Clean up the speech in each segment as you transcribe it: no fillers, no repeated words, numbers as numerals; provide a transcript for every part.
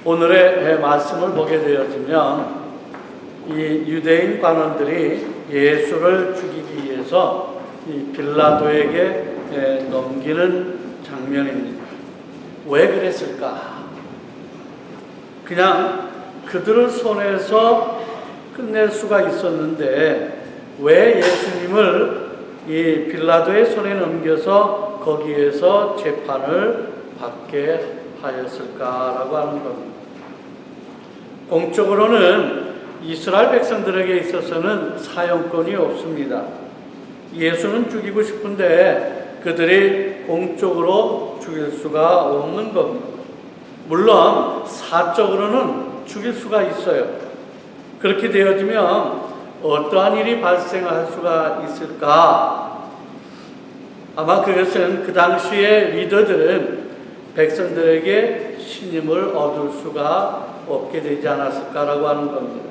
오늘의 말씀을 보게 되어지면 이 유대인 관원들이 예수를 죽이기 위해서 이 빌라도에게 넘기는 장면입니다. 왜 그랬을까? 그냥 그들을 손에서 끝낼 수가 있었는데 왜 예수님을 이 빌라도의 손에 넘겨서 거기에서 재판을 받게 하였을까라고 하는 겁니다. 공적으로는 이스라엘 백성들에게 있어서는 사용권이 없습니다. 예수는 죽이고 싶은데 그들이 공적으로 죽일 수가 없는 겁니다. 물론 사적으로는 죽일 수가 있어요. 그렇게 되어지면 어떠한 일이 발생할 수가 있을까? 아마 그것은 그 당시의 리더들은 백성들에게 신임을 얻을 수가 없게 되지 않았을까라고 하는 겁니다.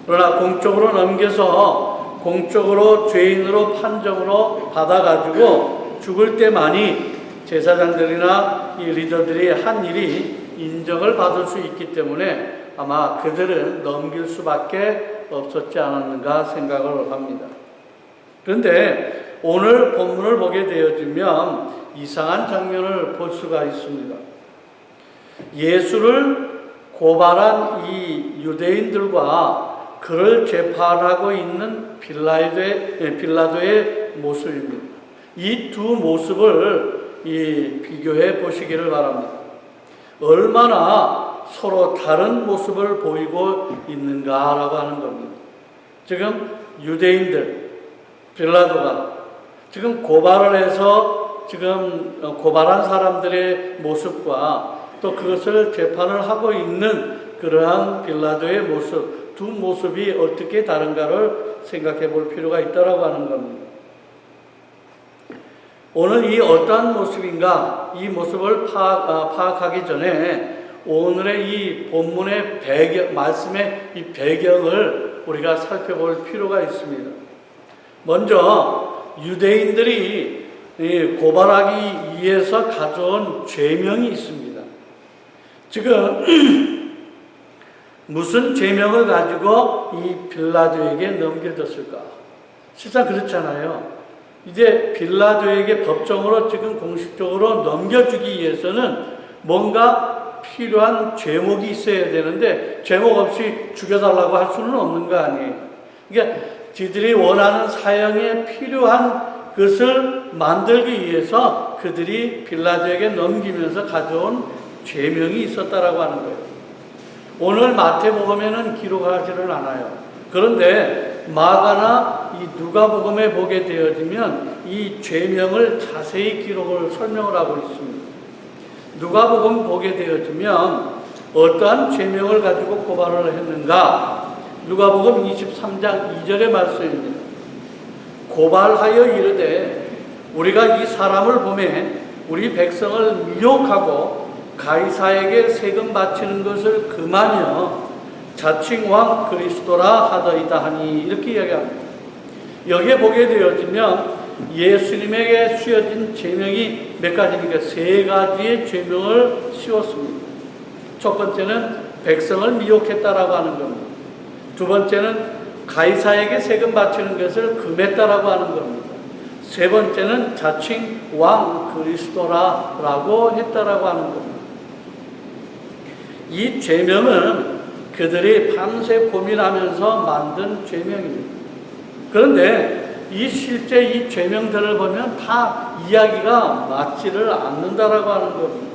그러나 공적으로 넘겨서 공적으로 죄인으로 판정으로 받아가지고 죽을 때만이 제사장들이나 이 리더들이 한 일이 인정을 받을 수 있기 때문에 아마 그들은 넘길 수밖에 없었지 않았는가 생각을 합니다. 그런데 오늘 본문을 보게 되어지면 이상한 장면을 볼 수가 있습니다. 예수를 고발한 이 유대인들과 그를 재판하고 있는 빌라도의 모습입니다. 이 두 모습을 비교해 보시기를 바랍니다. 얼마나 서로 다른 모습을 보이고 있는가라고 하는 겁니다. 지금 유대인들, 빌라도가 지금 고발을 해서 지금 고발한 사람들의 모습과 또 그것을 재판을 하고 있는 그러한 빌라도의 모습, 두 모습이 어떻게 다른가를 생각해 볼 필요가 있다고 하는 겁니다. 오늘 이 어떠한 모습인가, 이 모습을 파악하기 전에 오늘의 이 본문의 말씀의 이 배경을 우리가 살펴볼 필요가 있습니다. 먼저 유대인들이 고발하기 위해서 가져온 죄명이 있습니다. 지금 무슨 죄명을 가지고 이 빌라도에게 넘겨졌을까? 실상 그렇잖아요. 이제 빌라도에게 법정으로 지금 공식적으로 넘겨주기 위해서는 뭔가 필요한 제목이 있어야 되는데 제목 없이 죽여달라고 할 수는 없는 거 아니에요. 그러니까 지들이 원하는 사형에 필요한 것을 만들기 위해서 그들이 빌라도에게 넘기면서 가져온 죄명이 있었다라고 하는 거예요. 오늘 마태복음에는 기록하지는 않아요. 그런데 마가나 이 누가복음에 보게 되어지면 이 죄명을 자세히 기록을 설명을 하고 있습니다. 누가복음 보게 되어지면 어떠한 죄명을 가지고 고발을 했는가? 누가복음 23장 2절의 말씀입니다. 고발하여 이르되 우리가 이 사람을 보매 우리 백성을 미혹하고 가이사에게 세금 바치는 것을 금하며 자칭 왕 그리스도라 하더이다 하니 이렇게 이야기합니다. 여기에 보게 되어지면 예수님에게 씌워진 죄명이 몇 가지입니까? 세 가지의 죄명을 씌웠습니다. 첫 번째는 백성을 미혹했다라고 하는 겁니다. 두 번째는 가이사에게 세금 바치는 것을 금했다라고 하는 겁니다. 세 번째는 자칭 왕 그리스도라고 했다라고 하는 겁니다. 이 죄명은 그들이 밤새 고민하면서 만든 죄명입니다. 그런데 실제 이 죄명들을 보면 다 이야기가 맞지를 않는다라고 하는 겁니다.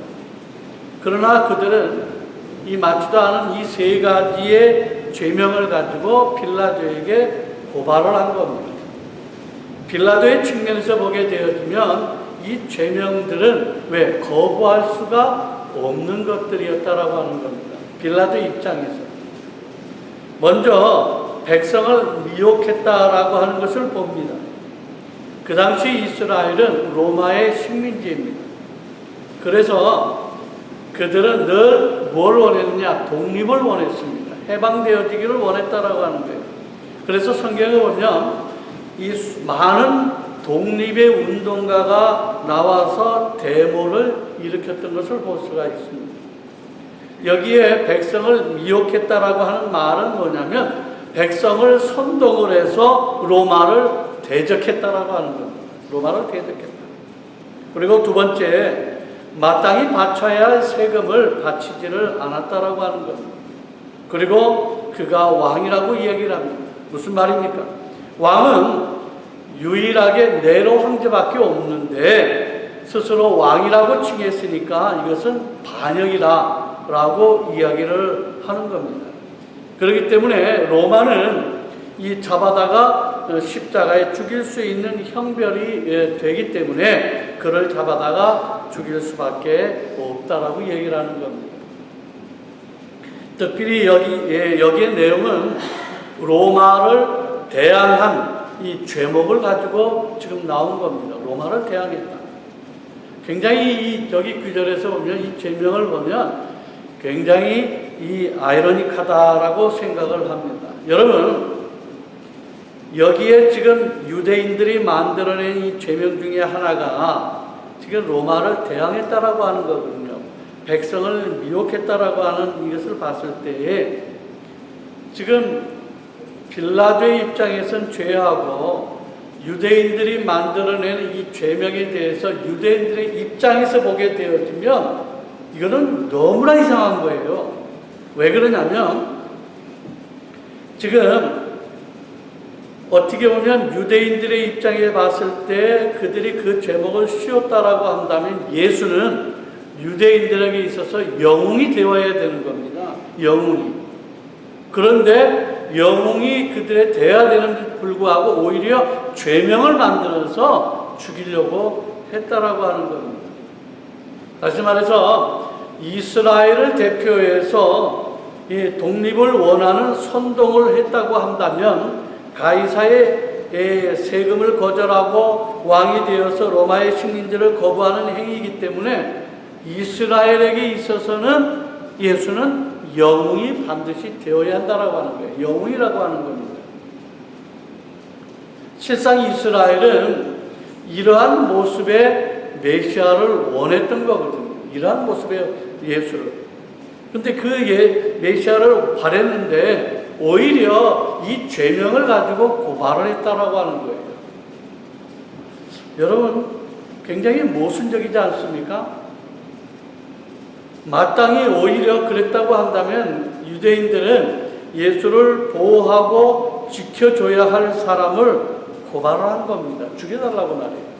그러나 그들은 이 맞지도 않은 이 세 가지의 죄명을 가지고 빌라도에게 고발을 한 겁니다. 빌라도의 측면에서 보게 되어지면 이 죄명들은 왜 거부할 수가 없는 것들이었다라고 하는 겁니다. 빌라도 입장에서. 먼저 백성을 미혹했다라고 하는 것을 봅니다. 그 당시 이스라엘은 로마의 식민지입니다. 그래서 그들은 늘 뭘 원했느냐? 독립을 원했습니다. 해방되어지기를 원했다라고 하는 거예요. 그래서 성경에 보면 이 많은 독립의 운동가가 나와서 데모를 일으켰던 것을 볼 수가 있습니다. 여기에 백성을 미혹했다라고 하는 말은 뭐냐면 백성을 선동을 해서 로마를 대적했다라고 하는 겁니다. 로마를 대적했다. 그리고 두 번째, 마땅히 바쳐야 할 세금을 바치지를 않았다라고 하는 겁니다. 그리고 그가 왕이라고 이야기를 합니다. 무슨 말입니까? 왕은 유일하게 네로 황제밖에 없는데 스스로 왕이라고 칭했으니까 이것은 반역이다 라고 이야기를 하는 겁니다. 그렇기 때문에 로마는 이 잡아다가 십자가에 죽일 수 있는 형벌이 되기 때문에 그를 잡아다가 죽일 수밖에 없다라고 얘기를 하는 겁니다. 특별히 여기의 내용은 로마를 대항한 이 죄목을 가지고 지금 나온 겁니다. 로마를 대항했다. 굉장히 여기 구절에서 보면 이 죄명을 보면 굉장히 이 아이러니하다라고 생각을 합니다. 여러분, 여기에 지금 유대인들이 만들어낸 이 죄명 중에 하나가 지금 로마를 대항했다라고 하는 거거든요. 백성을 미혹했다라고 하는 이것을 봤을 때에 지금 빌라도의 입장에선 죄하고 유대인들이 만들어낸 이 죄명에 대해서 유대인들의 입장에서 보게 되어지면 이거는 너무나 이상한 거예요. 왜 그러냐면 지금 어떻게 보면 유대인들의 입장에 봤을 때 그들이 그 죄목을 씌웠다라고 한다면 예수는 유대인들에게 있어서 영웅이 되어야 되는 겁니다. 영웅이. 그런데 영웅이 그들에 되어야 되는데 불구하고 오히려 죄명을 만들어서 죽이려고 했다라고 하는 겁니다. 다시 말해서 이스라엘을 대표해서 이 독립을 원하는 선동을 했다고 한다면 가이사의 세금을 거절하고 왕이 되어서 로마의 식민지를 거부하는 행위이기 때문에 이스라엘에게 있어서는 예수는 영웅이 반드시 되어야 한다라고 하는 거예요. 영웅이라고 하는 겁니다. 실상 이스라엘은 이러한 모습의 메시아를 원했던 거거든요. 이러한 모습의 예수를. 근데 그 메시아를 바랬는데 오히려 이 죄명을 가지고 고발을 했다라고 하는 거예요. 여러분, 굉장히 모순적이지 않습니까? 마땅히 오히려 그랬다고 한다면 유대인들은 예수를 보호하고 지켜줘야 할 사람을 고발을 한 겁니다. 죽여달라고 말해요.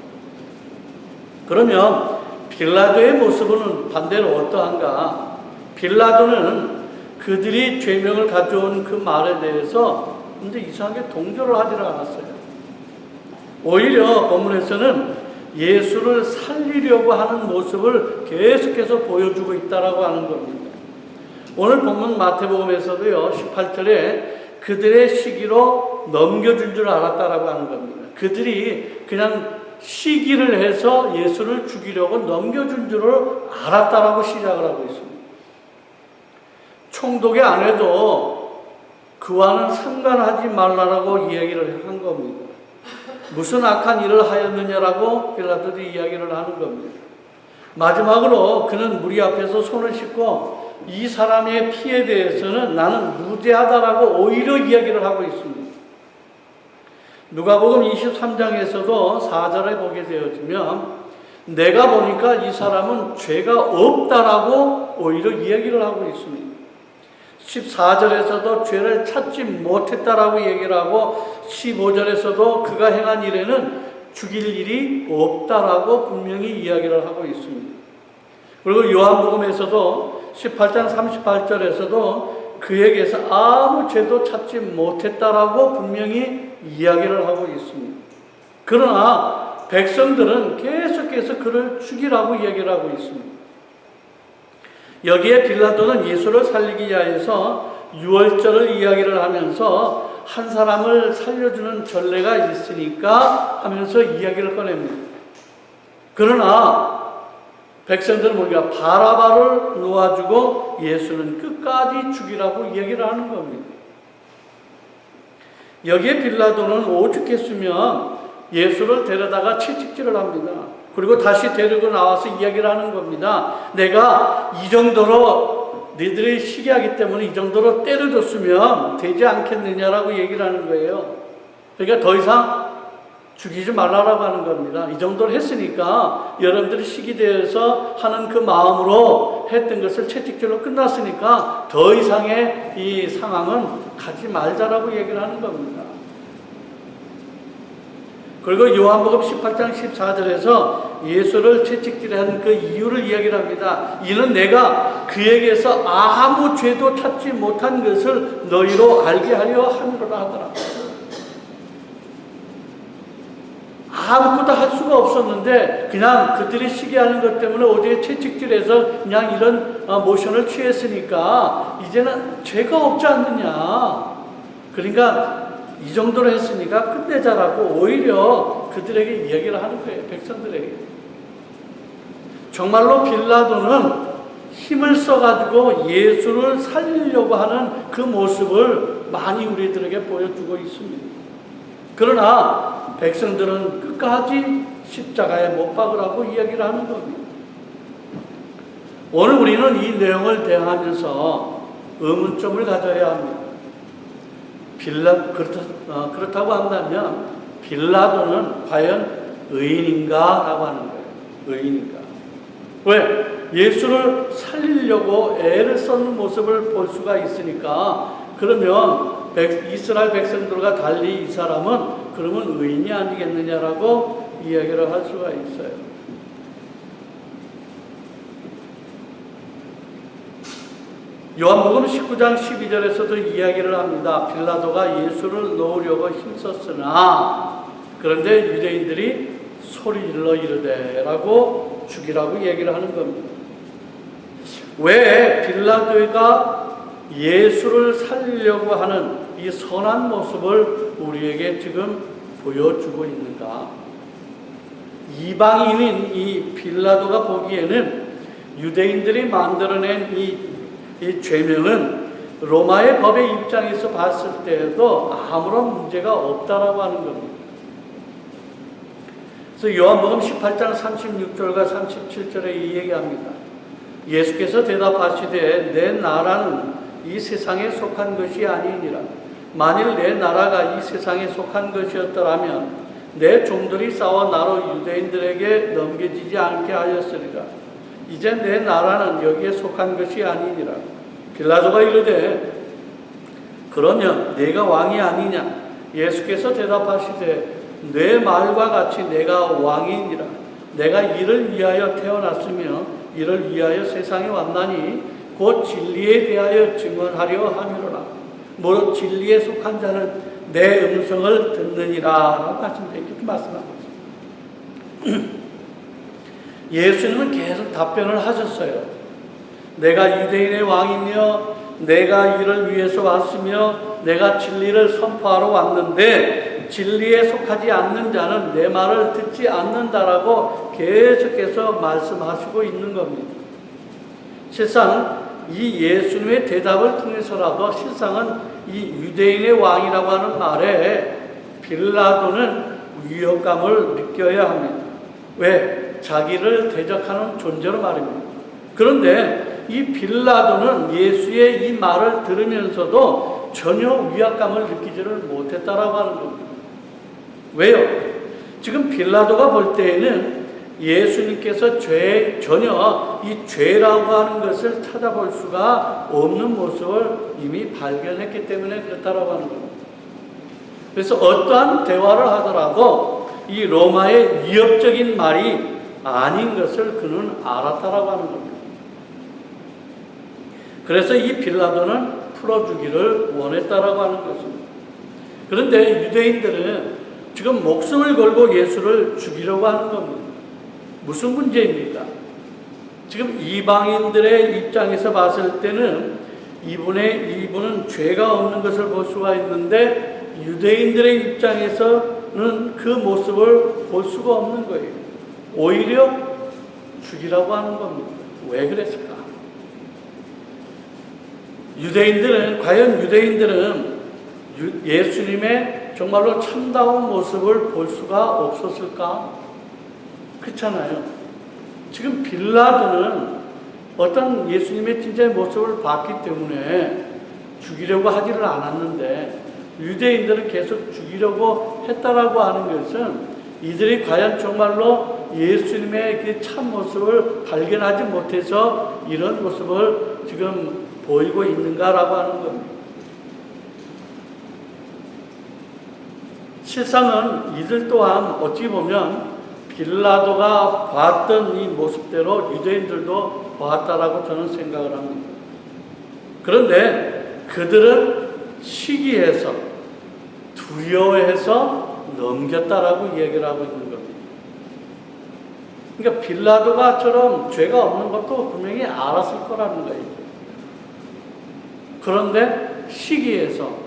그러면 빌라도의 모습은 반대로 어떠한가? 빌라도는 그들이 죄명을 가져온 그 말에 대해서 근데 이상하게 동조를 하지 않았어요. 오히려 본문에서는 예수를 살리려고 하는 모습을 계속해서 보여주고 있다라고 하는 겁니다. 오늘 본문 마태복음에서도요, 18절에 그들의 시기로 넘겨준 줄 알았다라고 하는 겁니다. 그들이 그냥 시기를 해서 예수를 죽이려고 넘겨준 줄을 알았다라고 시작을 하고 있습니다. 총독의 아내도 그와는 상관하지 말라라고 이야기를 한 겁니다. 무슨 악한 일을 하였느냐라고 빌라도도 이야기를 하는 겁니다. 마지막으로 그는 무리 앞에서 손을 씻고 이 사람의 피에 대해서는 나는 무죄하다라고 오히려 이야기를 하고 있습니다. 누가복음 23장에서도 4절에 보게 되어지면 내가 보니까 이 사람은 죄가 없다라고 오히려 이야기를 하고 있습니다. 14절에서도 죄를 찾지 못했다라고 얘기를 하고 15절에서도 그가 행한 일에는 죽일 일이 없다라고 분명히 이야기를 하고 있습니다. 그리고 요한복음에서도 18장 38절에서도 그에게서 아무 죄도 찾지 못했다라고 분명히 이야기를 하고 있습니다. 그러나 백성들은 계속해서 그를 죽이라고 이야기를 하고 있습니다. 여기에 빌라도는 예수를 살리기 위해서 유월절을 이야기를 하면서 한 사람을 살려주는 전례가 있으니까 하면서 이야기를 꺼냅니다. 그러나 백성들은 뭔가 바라바를 놓아주고 예수는 끝까지 죽이라고 이야기를 하는 겁니다. 여기에 빌라도는 오죽했으면 예수를 데려다가 채찍질을 합니다. 그리고 다시 데리고 나와서 이야기를 하는 겁니다. 내가 이 정도로 너희들이 시기하기 때문에 이 정도로 때려줬으면 되지 않겠느냐라고 얘기를 하는 거예요. 그러니까 더 이상 죽이지 말라라고 하는 겁니다. 이 정도로 했으니까 여러분들이 시기되어서 하는 그 마음으로 했던 것을 채찍질로 끝났으니까 더 이상의 이 상황은 가지 말자라고 얘기를 하는 겁니다. 그리고 요한복음 18장 14절에서 예수를 채찍질하는 그 이유를 이야기를 합니다. 이는 내가 그에게서 아무 죄도 찾지 못한 것을 너희로 알게 하려 함이로라 하더라. 아무것도 할 수가 없었는데 그냥 그들이 시기하는 것 때문에 어디에 채찍질해서 그냥 이런 모션을 취했으니까 이제는 죄가 없지 않느냐. 그러니까 이 정도로 했으니까 끝내자라고 오히려 그들에게 이야기를 하는 거예요. 백성들에게. 정말로 빌라도는 힘을 써가지고 예수를 살리려고 하는 그 모습을 많이 우리들에게 보여주고 있습니다. 그러나 백성들은 끝까지 십자가에 못 박으라고 이야기를 하는 겁니다. 오늘 우리는 이 내용을 대하면서 의문점을 가져야 합니다. 그렇다고 한다면 빌라도는 과연 의인인가? 라고 하는 거예요. 의인인가? 왜? 예수를 살리려고 애를 쓰는 모습을 볼 수가 있으니까 그러면 이스라엘 백성들과 달리 이 사람은 그러면 의인이 아니겠느냐라고 이야기를 할 수가 있어요. 요한복음 19장 12절에서도 이야기를 합니다. 빌라도가 예수를 놓으려고 힘썼으나 그런데 유대인들이 소리질러 이르되 라고 죽이라고 얘기를 하는 겁니다. 왜 빌라도가 예수를 살리려고 하는 이 선한 모습을 우리에게 지금 보여주고 있는가? 이방인인 이 빌라도가 보기에는 유대인들이 만들어낸 이 죄명은 로마의 법의 입장에서 봤을 때에도 아무런 문제가 없다라고 하는 겁니다. 그래서 요한복음 18장 36절과 37절에 이 얘기합니다. 예수께서 대답하시되 내 나라는 이 세상에 속한 것이 아니니라. 만일 내 나라가 이 세상에 속한 것이었더라면 내 종들이 싸워 나로 유대인들에게 넘겨지지 않게 하였으리라. 이제 내 나라는 여기에 속한 것이 아니니라. 빌라도가 이르되 그러면 내가 왕이 아니냐? 예수께서 대답하시되 내 말과 같이 내가 왕이니라. 내가 이를 위하여 태어났으며 이를 위하여 세상에 왔나니 곧 진리에 대하여 증언하려 함이로라. 무릇 진리에 속한 자는 내 음성을 듣느니라 라고 하신다. 이렇게 말씀하고 있습니다. 예수님은 계속 답변을 하셨어요. 내가 유대인의 왕이며 내가 이를 위해서 왔으며 내가 진리를 선포하러 왔는데 진리에 속하지 않는 자는 내 말을 듣지 않는다라고 계속해서 말씀하시고 있는 겁니다. 실상 이 예수님의 대답을 통해서라도 실상은 이 유대인의 왕이라고 하는 말에 빌라도는 위협감을 느껴야 합니다. 왜? 자기를 대적하는 존재로 말입니다. 그런데 이 빌라도는 예수의 이 말을 들으면서도 전혀 위압감을 느끼지를 못했다라고 하는 겁니다. 왜요? 지금 빌라도가 볼 때에는 예수님께서 전혀 이 죄라고 하는 것을 찾아볼 수가 없는 모습을 이미 발견했기 때문에 그렇다라고 하는 겁니다. 그래서 어떠한 대화를 하더라도 이 로마의 위협적인 말이 아닌 것을 그는 알았다라고 하는 겁니다. 그래서 이 빌라도는 풀어주기를 원했다라고 하는 것입니다. 그런데 유대인들은 지금 목숨을 걸고 예수를 죽이려고 하는 겁니다. 무슨 문제입니까? 지금 이방인들의 입장에서 봤을 때는 이분은 죄가 없는 것을 볼 수가 있는데 유대인들의 입장에서는 그 모습을 볼 수가 없는 거예요. 오히려 죽이라고 하는 겁니다. 왜 그랬을까? 과연 유대인들은 예수님의 정말로 참다운 모습을 볼 수가 없었을까? 그렇잖아요. 지금 빌라도는 어떤 예수님의 진짜의 모습을 봤기 때문에 죽이려고 하지를 않았는데 유대인들은 계속 죽이려고 했다라고 하는 것은 이들이 과연 정말로 예수님의 그 참 모습을 발견하지 못해서 이런 모습을 지금 보이고 있는가라고 하는 겁니다. 실상은 이들 또한 어찌 보면 빌라도가 봤던 이 모습대로 유대인들도 보았다라고 저는 생각을 합니다. 그런데 그들은 시기해서 두려워해서 넘겼다라고 얘기를 하고 있는 겁니다. 그러니까 빌라도가처럼 죄가 없는 것도 분명히 알았을 거라는 거예요. 그런데 시기해서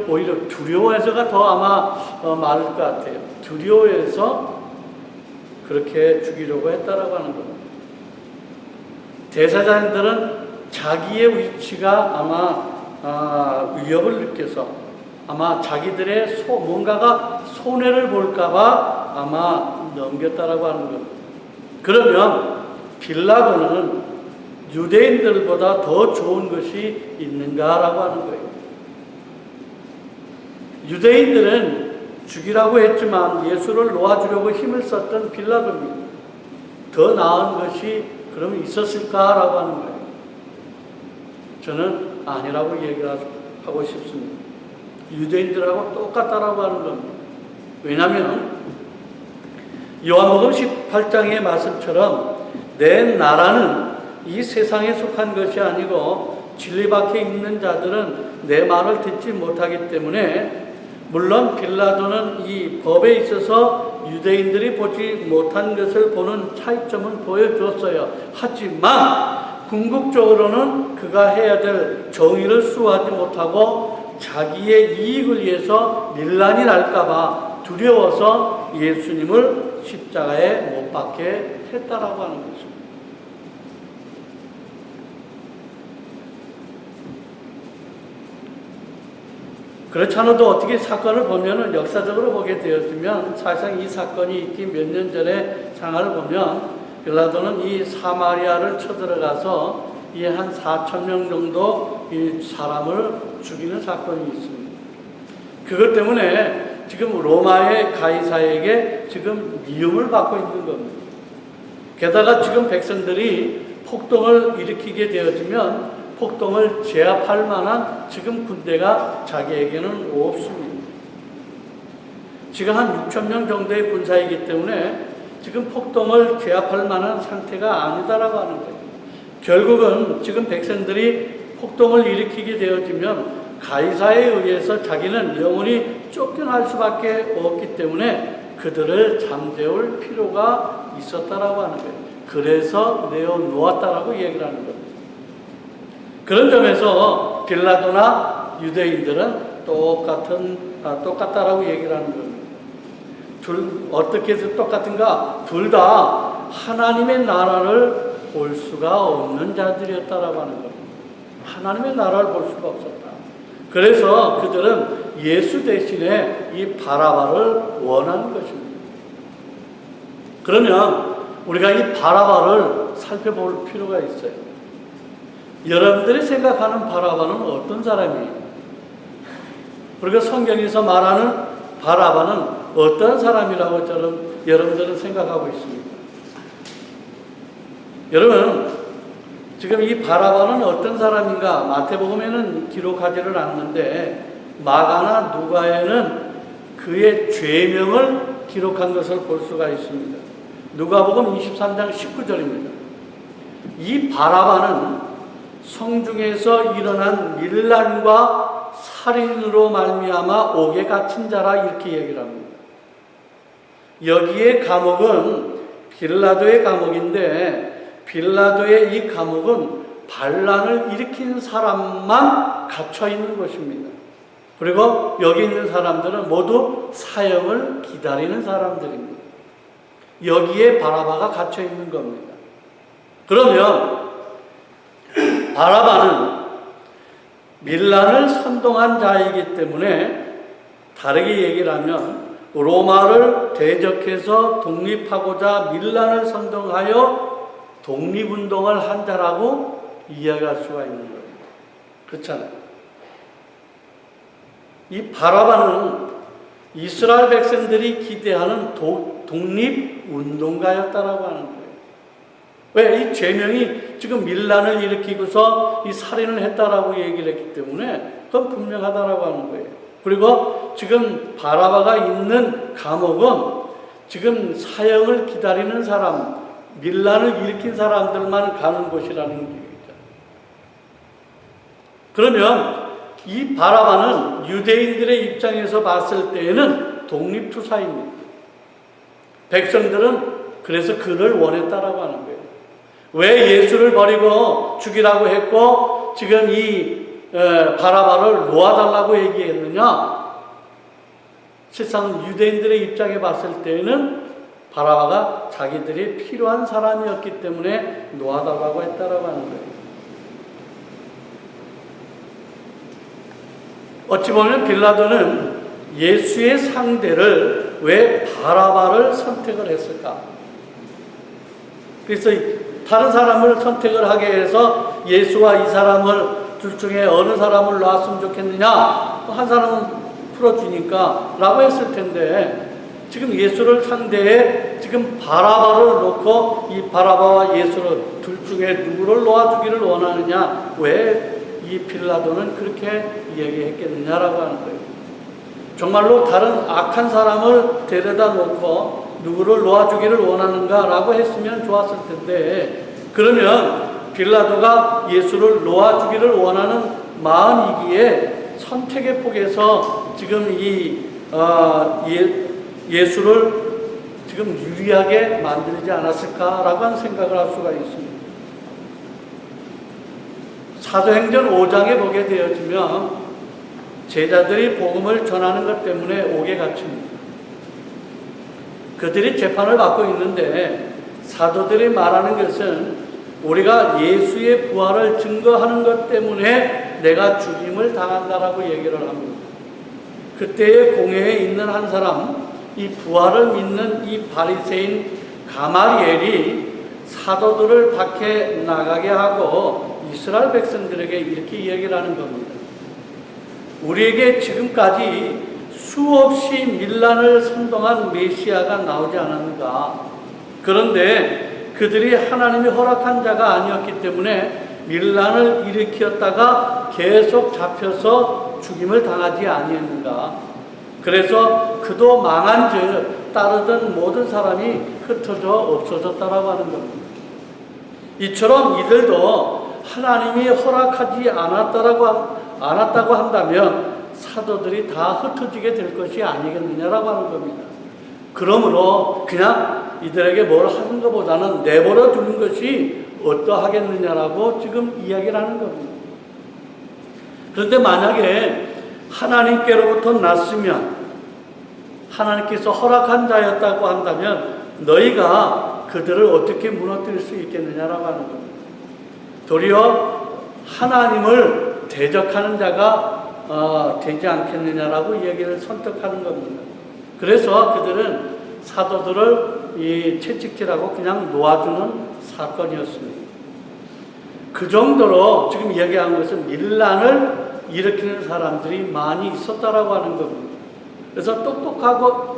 오히려 두려워해서가 더 아마 많을 것 같아요. 두려워해서 그렇게 죽이려고 했다라고 하는 겁니다. 대사장들은 자기의 위치가 아마 위협을 느껴서 아마 자기들의 뭔가가 손해를 볼까봐 아마 넘겼다라고 하는 겁니다. 그러면 빌라도는 유대인들보다 더 좋은 것이 있는가라고 하는 거예요. 유대인들은 죽이라고 했지만 예수를 놓아주려고 힘을 썼던 빌라도입니다. 더 나은 것이 그러면 있었을까라고 하는 거예요. 저는 아니라고 얘기를 하고 싶습니다. 유대인들하고 똑같다라고 하는 겁니다. 왜냐하면 요한복음 18장의 말씀처럼 내 나라는 이 세상에 속한 것이 아니고 진리 밖에 있는 자들은 내 말을 듣지 못하기 때문에 물론 빌라도는 이 법에 있어서 유대인들이 보지 못한 것을 보는 차이점은 보여줬어요. 하지만 궁극적으로는 그가 해야 될 정의를 수호하지 못하고 자기의 이익을 위해서 밀란이 날까봐 두려워서 예수님을 십자가에 못 박게 했다라고 하는 것입니다. 그렇지 않아도 어떻게 사건을 보면은 역사적으로 보게 되었으면 사실상 이 사건이 있기 몇 년 전에 상황을 보면 빌라도는 이 사마리아를 쳐들어가서 이 한 4,000명 정도 이 사람을 죽이는 사건이 있습니다. 그것 때문에 지금 로마의 가이사에게 지금 미움을 받고 있는 겁니다. 게다가 지금 백성들이 폭동을 일으키게 되어지면 폭동을 제압할 만한 지금 군대가 자기에게는 없습니다. 지금 한 6,000명 정도의 군사이기 때문에 지금 폭동을 제압할 만한 상태가 아니다라고 하는 거예요. 결국은 지금 백성들이 폭동을 일으키게 되어지면 가이사에 의해서 자기는 영원히 쫓겨날 수밖에 없기 때문에 그들을 잠재울 필요가 있었다라고 하는 거예요. 그래서 내어놓았다라고 얘기를 하는 겁니다. 그런 점에서 빌라도나 유대인들은 똑같다라고 얘기를 하는 겁니다. 어떻게 해서 똑같은가? 둘 다 하나님의 나라를 볼 수가 없는 자들이었다라고 하는 겁니다. 하나님의 나라를 볼 수가 없었다. 그래서 그들은 예수 대신에 이 바라바를 원하는 것입니다. 그러면 우리가 이 바라바를 살펴볼 필요가 있어요. 여러분들이 생각하는 바라바는 어떤 사람이에요? 그리고 성경에서 말하는 바라바는 어떤 사람이라고 여러분들은 생각하고 있습니다. 여러분, 지금 이 바라바는 어떤 사람인가? 마태복음에는 기록하지를 않는데 마가나 누가에는 그의 죄명을 기록한 것을 볼 수가 있습니다. 누가복음 23장 19절입니다. 이 바라바는 성중에서 일어난 밀란과 살인으로 말미암아 옥에 갇힌 자라 이렇게 얘기를 합니다. 여기에 감옥은 빌라도의 감옥인데 빌라도의 이 감옥은 반란을 일으킨 사람만 갇혀 있는 곳입니다. 그리고 여기 있는 사람들은 모두 사형을 기다리는 사람들입니다. 여기에 바라바가 갇혀 있는 겁니다. 그러면 바라바는 밀란을 선동한 자이기 때문에 다르게 얘기를 하면 로마를 대적해서 독립하고자 밀란을 선동하여 독립운동을 한 자라고 이야기할 수가 있는 거예요. 그렇잖아요. 이 바라바는 이스라엘 백성들이 기대하는 독립운동가였다라고 하는 거예요. 왜? 이 죄명이 지금 밀란을 일으키고서 이 살인을 했다라고 얘기를 했기 때문에 그건 분명하다라고 하는 거예요. 그리고 지금 바라바가 있는 감옥은 지금 사형을 기다리는 사람, 밀란을 일으킨 사람들만 가는 곳이라는 얘기죠. 그러면 이 바라바는 유대인들의 입장에서 봤을 때에는 독립투사입니다. 백성들은 그래서 그를 원했다라고 하는 거예요. 왜 예수를 버리고 죽이라고 했고 지금 이 바라바를 놓아달라고 얘기했느냐? 실상 유대인들의 입장에 봤을 때에는 바라바가 자기들이 필요한 사람이었기 때문에 놓아달라고 했다라고 하는 거예요. 어찌 보면 빌라도는 예수의 상대를 왜 바라바를 선택을 했을까? 그래서 다른 사람을 선택을 하게 해서 예수와 이 사람을 둘 중에 어느 사람을 놨으면 좋겠느냐? 한 사람은 풀어주니까 라고 했을 텐데 지금 예수를 상대해 지금 바라바를 놓고 이 바라바와 예수를 둘 중에 누구를 놓아주기를 원하느냐? 왜 이 빌라도는 그렇게 얘기했겠느냐라고 하는 거예요. 정말로 다른 악한 사람을 데려다 놓고 누구를 놓아주기를 원하는가라고 했으면 좋았을 텐데 그러면 빌라도가 예수를 놓아주기를 원하는 마음이기에 선택의 폭에서 지금 예수를 지금 유리하게 만들지 않았을까라고 하는 생각을 할 수가 있습니다. 사도행전 5장에 보게 되어지면 제자들이 복음을 전하는 것 때문에 옥에 갇힙니다. 그들이 재판을 받고 있는데 사도들이 말하는 것은 우리가 예수의 부활을 증거하는 것 때문에 내가 죽임을 당한다라고 얘기를 합니다. 그때의 공회에 있는 한 사람, 이 부활을 믿는 이 바리새인 가말리엘이 사도들을 밖에 나가게 하고 이스라엘 백성들에게 이렇게 얘기를 하는 겁니다. 우리에게 지금까지 수없이 밀란을 선동한 메시아가 나오지 않았는가? 그런데 그들이 하나님이 허락한 자가 아니었기 때문에 밀란을 일으켰다가 계속 잡혀서 죽임을 당하지 아니했는가? 그래서 그도 망한즉 따르던 모든 사람이 흩어져 없어졌다라고 하는 겁니다. 이처럼 이들도 하나님이 허락하지 않았다고 한다면 사도들이 다 흩어지게 될 것이 아니겠느냐라고 하는 겁니다. 그러므로 그냥 이들에게 뭘 하는 것보다는 내버려 두는 것이 어떠하겠느냐라고 지금 이야기를 하는 겁니다. 그런데 만약에 하나님께로부터 났으면 하나님께서 허락한 자였다고 한다면 너희가 그들을 어떻게 무너뜨릴 수 있겠느냐라고 하는 겁니다. 도리어 하나님을 대적하는 자가 되지 않겠느냐라고 얘기를 선택하는 겁니다. 그래서 그들은 사도들을 채찍질하고 그냥 놓아주는 사건이었습니다. 그 정도로 지금 이야기한 것은 밀란을 일으키는 사람들이 많이 있었다라고 하는 겁니다. 그래서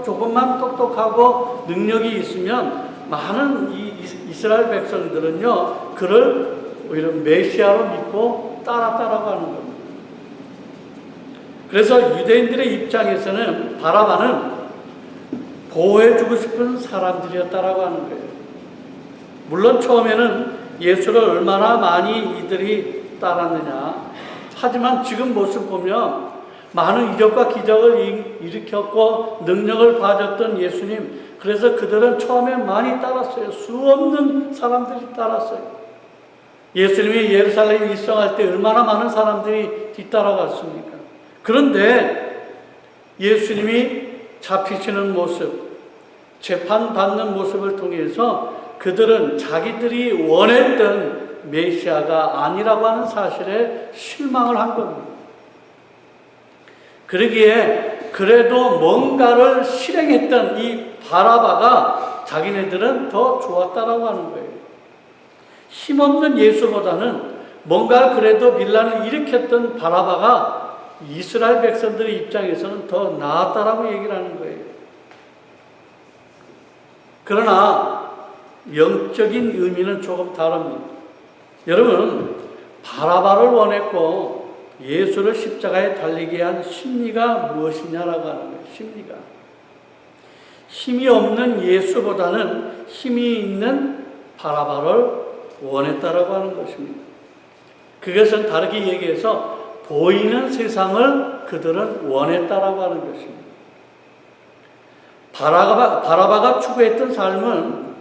조금만 똑똑하고 능력이 있으면 많은 이스라엘 백성들은요, 그를 오히려 메시아로 믿고 따랐다라고 하는 겁니다. 그래서 유대인들의 입장에서는 바라바는 보호해주고 싶은 사람들이었다라고 하는 거예요. 물론 처음에는 예수를 얼마나 많이 이들이 따랐느냐. 하지만 지금 모습 보면 많은 이적과 기적을 일으켰고 능력을 봐줬던 예수님, 그래서 그들은 처음에 많이 따랐어요. 수없는 사람들이 따랐어요. 예수님이 예루살렘에 입성할 때 얼마나 많은 사람들이 뒤따라갔습니까? 그런데 예수님이 잡히시는 모습, 재판받는 모습을 통해서 그들은 자기들이 원했던 메시아가 아니라고 하는 사실에 실망을 한 겁니다. 그러기에 그래도 뭔가를 실행했던 이 바라바가 자기네들은 더 좋았다라고 하는 거예요. 힘없는 예수보다는 뭔가 그래도 빌란을 일으켰던 바라바가 이스라엘 백성들의 입장에서는 더 나았다라고 얘기를 하는 거예요. 그러나 영적인 의미는 조금 다릅니다. 여러분, 바라바를 원했고 예수를 십자가에 달리게 한 심리가 무엇이냐라고 하는 거예요. 심리가. 힘이 없는 예수보다는 힘이 있는 바라바를 원했다라고 하는 것입니다. 그것은 다르게 얘기해서 보이는 세상을 그들은 원했다라고 하는 것입니다. 바라바가 추구했던 삶은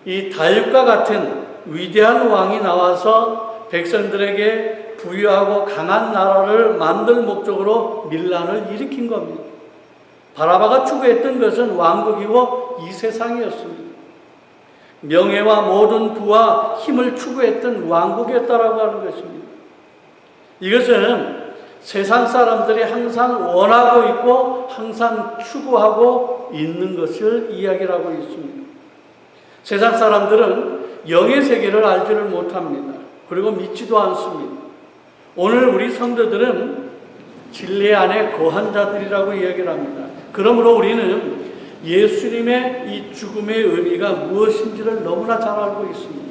이 다윗과 같은 위대한 왕이 나와서 백성들에게 부유하고 강한 나라를 만들 목적으로 밀란을 일으킨 겁니다. 바라바가 추구했던 것은 왕국이고 이 세상이었습니다. 명예와 모든 부와 힘을 추구했던 왕국이었다라고 하는 것입니다. 이것은 세상 사람들이 항상 원하고 있고 항상 추구하고 있는 것을 이야기하고 있습니다. 세상 사람들은 영의 세계를 알지를 못합니다. 그리고 믿지도 않습니다. 오늘 우리 성도들은 진리 안에 거한 자들이라고 이야기를 합니다. 그러므로 우리는 예수님의 이 죽음의 의미가 무엇인지를 너무나 잘 알고 있습니다.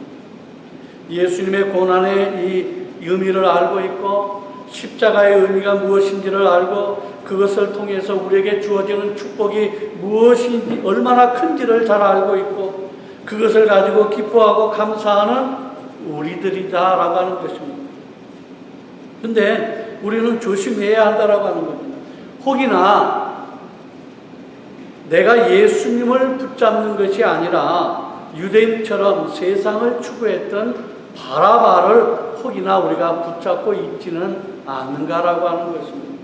예수님의 고난의 이 의미를 알고 있고 십자가의 의미가 무엇인지를 알고 그것을 통해서 우리에게 주어지는 축복이 무엇인지 얼마나 큰지를 잘 알고 있고 그것을 가지고 기뻐하고 감사하는 우리들이다라고 하는 것입니다. 그런데 우리는 조심해야 한다라고 하는 겁니다. 혹이나 내가 예수님을 붙잡는 것이 아니라 유대인처럼 세상을 추구했던 바라바를 혹이나 우리가 붙잡고 있지는 않는가라고 하는 것입니다.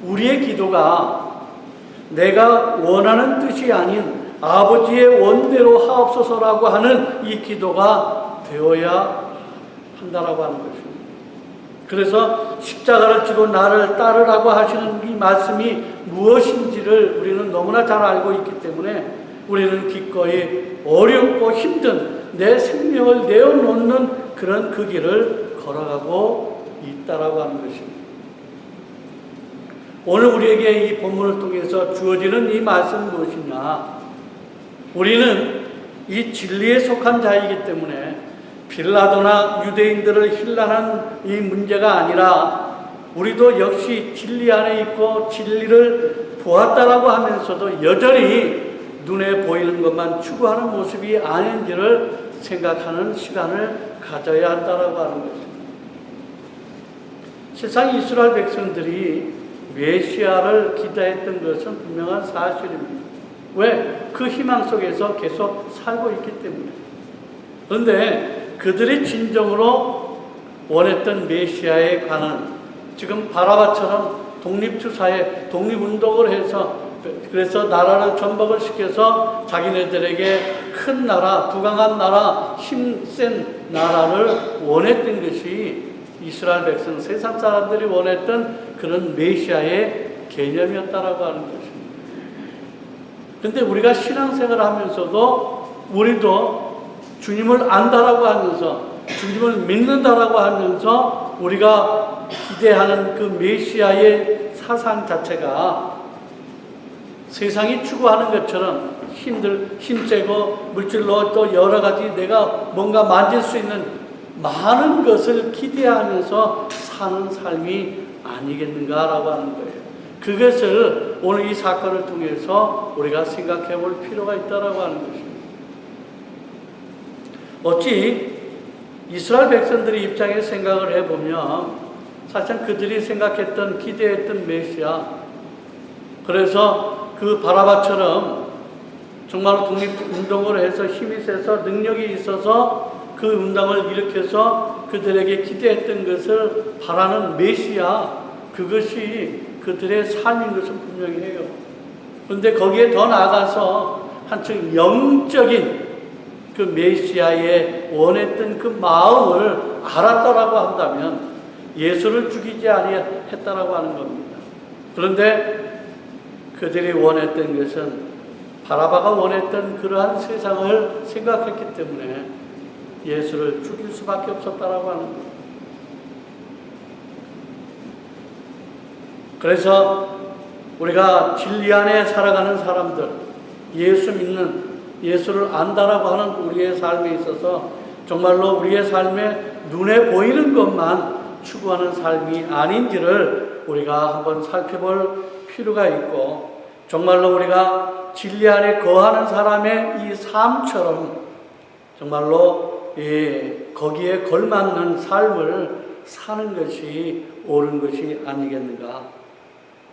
우리의 기도가 내가 원하는 뜻이 아닌 아버지의 원대로 하옵소서라고 하는 이 기도가 되어야 한다라고 하는 것입니다. 그래서 십자가를 지고 나를 따르라고 하시는 이 말씀이 무엇인지를 우리는 너무나 잘 알고 있기 때문에 우리는 기꺼이 어렵고 힘든 내 생명을 내어놓는 그런 그 길을 걸어가고 있다라고 하는 것입니다. 오늘 우리에게 이 본문을 통해서 주어지는 이 말씀은 무엇이냐? 우리는 이 진리에 속한 자이기 때문에 빌라도나 유대인들을 힐난한 이 문제가 아니라 우리도 역시 진리 안에 있고 진리를 보았다라고 하면서도 여전히 눈에 보이는 것만 추구하는 모습이 아닌지를 생각하는 시간을 가져야 한다라고 하는 것입니다. 세상 이스라엘 백성들이 메시아를 기대했던 것은 분명한 사실입니다. 왜? 그 희망 속에서 계속 살고 있기 때문에. 그런데 그들이 진정으로 원했던 메시아에 관한 지금 바라바처럼 독립투사에 독립운동을 해서 그래서 나라를 전복을 시켜서 자기네들에게 큰 나라, 부강한 나라, 힘센 나라를 원했던 것이 이스라엘 백성, 세상 사람들이 원했던 그런 메시아의 개념이었다라고 하는 것입니다. 그런데 우리가 신앙생활을 하면서도 우리도 주님을 안다라고 하면서 주님을 믿는다라고 하면서 우리가 기대하는 그 메시아의 사상 자체가 세상이 추구하는 것처럼 힘세고 물질로 또 여러 가지 내가 뭔가 만질 수 있는 많은 것을 기대하면서 사는 삶이 아니겠는가라고 하는 거예요. 그것을 오늘 이 사건을 통해서 우리가 생각해 볼 필요가 있다라고 하는 것입니다. 어찌 이스라엘 백성들의 입장에 생각을 해보면 사실 그들이 생각했던 기대했던 메시아, 그래서 그 바라바처럼 정말 독립운동을 해서 힘이 세서 능력이 있어서 그 운동을 일으켜서 그들에게 기대했던 것을 바라는 메시아, 그것이 그들의 삶인 것은 분명히 해요. 그런데 거기에 더 나아가서 한층 영적인 그 메시아의 원했던 그 마음을 알았다라고 한다면 예수를 죽이지 아니했다라고 하는 겁니다. 그런데 그들이 원했던 것은 바라바가 원했던 그러한 세상을 생각했기 때문에 예수를 죽일 수밖에 없었다라고 하는 거예요. 그래서 우리가 진리 안에 살아가는 사람들, 예수 믿는, 예수를 안다라고 하는 우리의 삶에 있어서 정말로 우리의 삶에 눈에 보이는 것만 추구하는 삶이 아닌지를 우리가 한번 살펴볼 필요가 있고, 정말로 우리가 진리 안에 거하는 사람의 이 삶처럼 정말로 거기에 걸맞는 삶을 사는 것이 옳은 것이 아니겠는가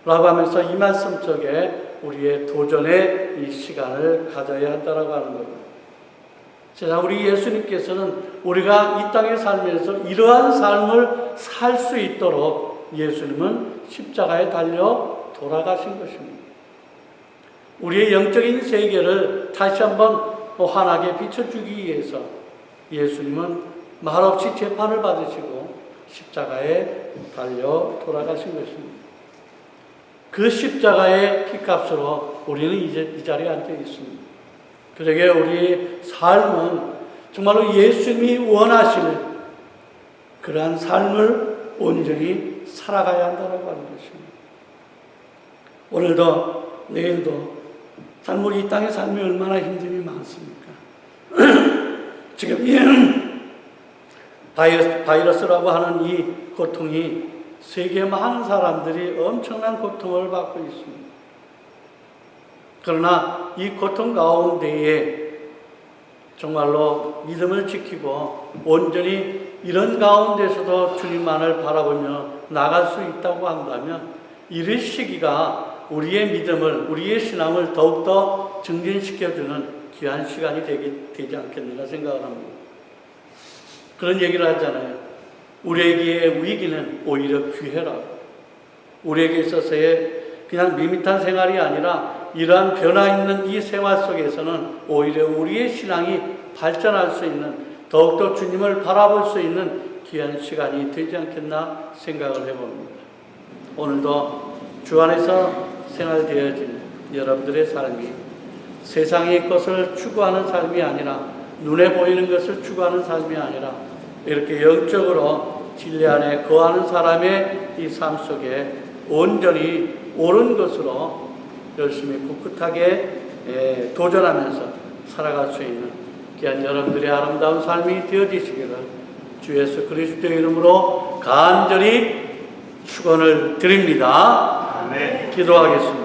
라고 하면서 이 말씀 속에 우리의 도전의 이 시간을 가져야 한다라고 하는 겁니다. 세상 우리 예수님께서는 우리가 이 땅에 살면서 이러한 삶을 살 수 있도록 예수님은 십자가에 달려 돌아가신 것입니다. 우리의 영적인 세계를 다시 한번 환하게 비춰주기 위해서 예수님은 말없이 재판을 받으시고 십자가에 달려 돌아가신 것입니다. 그 십자가의 피값으로 우리는 이제 이 자리에 앉아 있습니다. 그러게 우리 삶은 정말로 예수님이 원하시는 그러한 삶을 온전히 살아가야 한다고 하는 것입니다. 오늘도 내일도 참 우리 이 땅의 삶이 얼마나 힘듦이 많습니까? 지금 이 바이러스라고 하는 이 고통이 세계 많은 사람들이 엄청난 고통을 받고 있습니다. 그러나 이 고통 가운데에 정말로 믿음을 지키고 온전히 이런 가운데서도 주님만을 바라보며 나갈 수 있다고 한다면 이런 시기가 우리의 믿음을, 우리의 신앙을 더욱더 증진시켜주는 귀한 시간이 되지 않겠는가 생각을 합니다. 그런 얘기를 하잖아요. 우리에게의 위기는 오히려 기회라고. 우리에게 있어서의 그냥 밋밋한 생활이 아니라 이러한 변화 있는 이 생활 속에서는 오히려 우리의 신앙이 발전할 수 있는, 더욱더 주님을 바라볼 수 있는 귀한 시간이 되지 않겠나 생각을 해봅니다. 오늘도 주 안에서 생활되어진 여러분들의 삶이 세상의 것을 추구하는 삶이 아니라, 눈에 보이는 것을 추구하는 삶이 아니라 이렇게 영적으로 진리 안에 거하는 사람의 이 삶 속에 온전히 옳은 것으로 열심히 꿋꿋하게 도전하면서 살아갈 수 있는 귀한 여러분들의 아름다운 삶이 되어지시기를 주 예수 그리스도의 이름으로 간절히 축원을 드립니다. 아멘. 기도하겠습니다.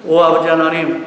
오 아버지 하나님,